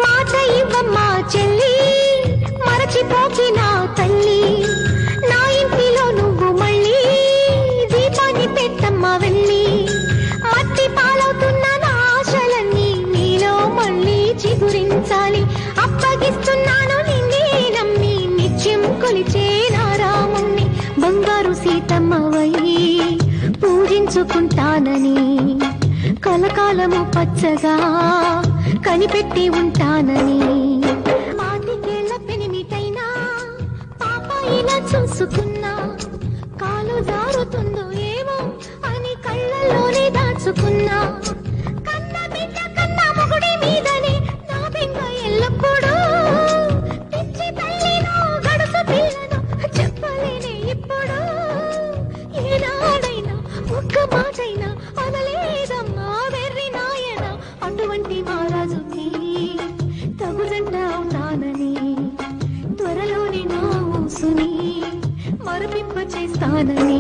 మాట ఇవ్వమ్మా చెల్లి మరచిపోకి నా తల్లి నా ఇంటిలో నువ్వు మళ్ళీ దీపాన్ని పెట్టమ్మా వెళ్ళి మట్టి పాలవుతున్న నా ఆశలన్నీ నీలో మళ్ళీ చిగురించాలి అప్పగిస్తున్నాను నిన్నే నమ్మి నిత్యం కొలిచే నా రాముణ్ణి బంగారు సీతమ్మవై పూజించుకుంటానని కలకాలము పచ్చగా కనిపెట్టి ఉంటానని మాటికేళ్ల పెనిమిటైనా పాపాయిలా చూసుకున్నా కాలు జారుతుందో ఏమో అని కళ్ళల్లోనే దాచుకున్నా కన్న బిడ్డ కన్న మొగుడి మీదనే నా బెంగ ఎల్లప్పుడూ పిచ్చి తల్లినో గడుసు పిల్లను చెప్పలేనే ఇప్పుడు ఏనాడైనా ఒక్క మాటైనా అనలేదమ్మా వెర్రి నాయన అటువంటి మహారాజుకి తగుజంట అవుతానని త్వరలోని నా ఊసుని మరపింప చేస్తానని